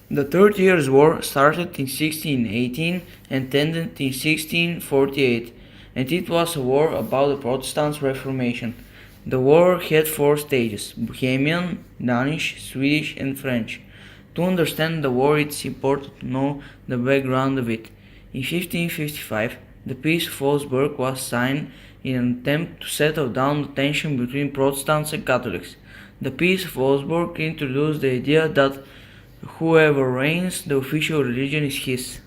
The 30 Years' War started in 1618 and ended in 1648, and it was a war about the Protestant Reformation. The war had four stages: Bohemian, Danish, Swedish, and French. To understand the war, it's important to know the background of it. In 1555, the Peace of Augsburg was signed in an attempt to settle down the tension between Protestants and Catholics. The Peace of Augsburg introduced the idea that whoever reigns, the official religion is his.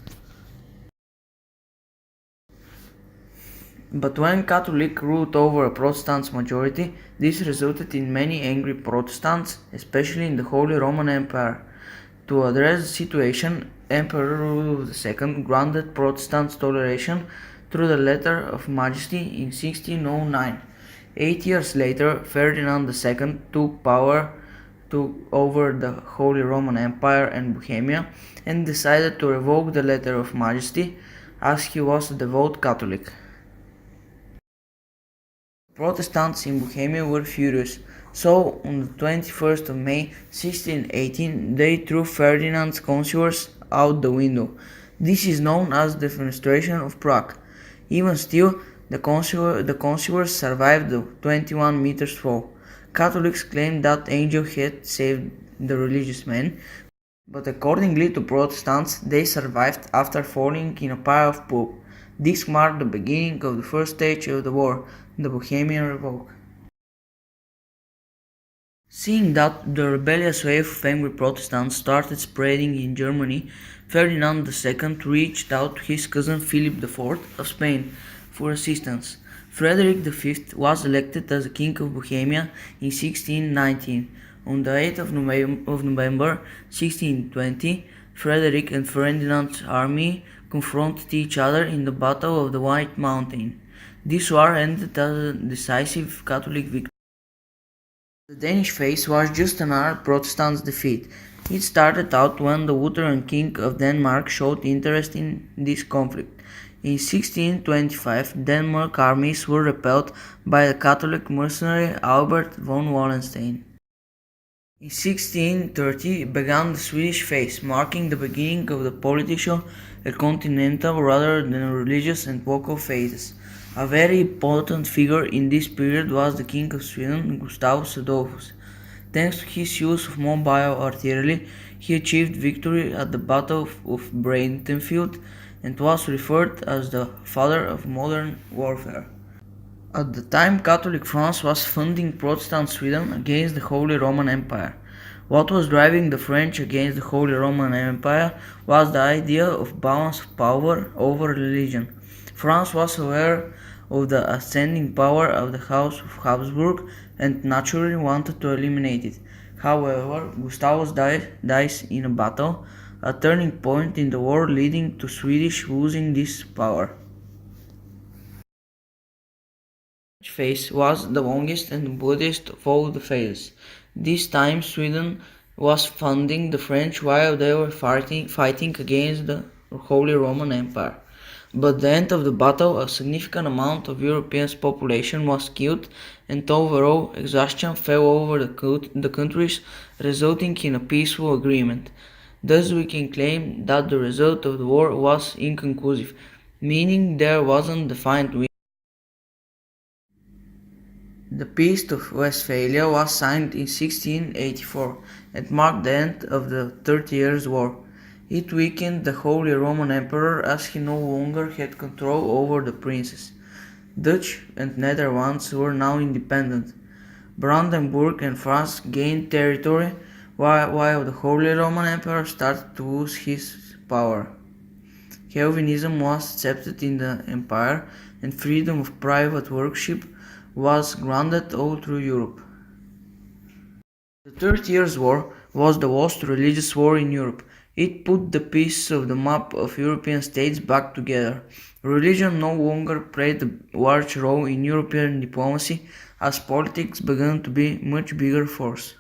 But when Catholic ruled over a Protestant majority, this resulted in many angry Protestants, especially in the Holy Roman Empire. To address the situation, Emperor Rudolf II granted Protestants toleration through the Letter of Majesty in 1609. 8 years later, Ferdinand II took over the Holy Roman Empire and Bohemia and decided to revoke the Letter of Majesty, as he was a devout Catholic. Protestants in Bohemia were furious, so on the 21st of May 1618 they threw Ferdinand's councillors out the window. This is known as the Defenestration of Prague. Even still, the councillors survived the 21 meters fall. Catholics claimed that angel had saved the religious men, but accordingly to Protestants, they survived after falling in a pile of poop. This marked the beginning of the first stage of the war, the Bohemian Revolt. Seeing that the rebellious wave of angry Protestants started spreading in Germany, Ferdinand II reached out to his cousin Philip IV of Spain for assistance. Frederick V was elected as the King of Bohemia in 1619. On the 8th of November 1620, Frederick and Ferdinand's army confronted each other in the Battle of the White Mountain. This war ended as a decisive Catholic victory. The Danish phase was just another Protestant defeat. It started out when the Lutheran King of Denmark showed interest in this conflict. In 1625, Denmark armies were repelled by the Catholic mercenary Albert von Wallenstein. In 1630 began the Swedish phase, marking the beginning of the political and continental rather than religious and local phases. A very important figure in this period was the King of Sweden, Gustavus Adolphus. Thanks to his use of mobile artillery, he achieved victory at the Battle of Braitenfeld and was referred as the father of modern warfare. At the time, Catholic France was funding Protestant Sweden against the Holy Roman Empire. What was driving the French against the Holy Roman Empire was the idea of balance of power over religion. France was aware of the ascending power of the House of Habsburg and naturally wanted to eliminate it. However, Gustavus dies in a battle, a turning point in the war leading to Swedish losing this power. The French phase was the longest and bloodiest of all the phases. This time Sweden was funding the French while they were fighting against the Holy Roman Empire. But at the end of the battle, a significant amount of Europe's population was killed, and overall exhaustion fell over the countries, resulting in a peaceful agreement. Thus we can claim that the result of the war was inconclusive, meaning there wasn't defined winner. The Peace of Westphalia was signed in 1684 and marked the end of the 30 Years' War. It weakened the Holy Roman Emperor as he no longer had control over the princes. Dutch and Netherlands were now independent. Brandenburg and France gained territory while the Holy Roman Emperor started to lose his power. Calvinism was accepted in the empire and freedom of private worship was granted all through Europe. The 30 Years' War was the last religious war in Europe. It put the pieces of the map of European states back together. Religion no longer played a large role in European diplomacy as politics began to be a much bigger force.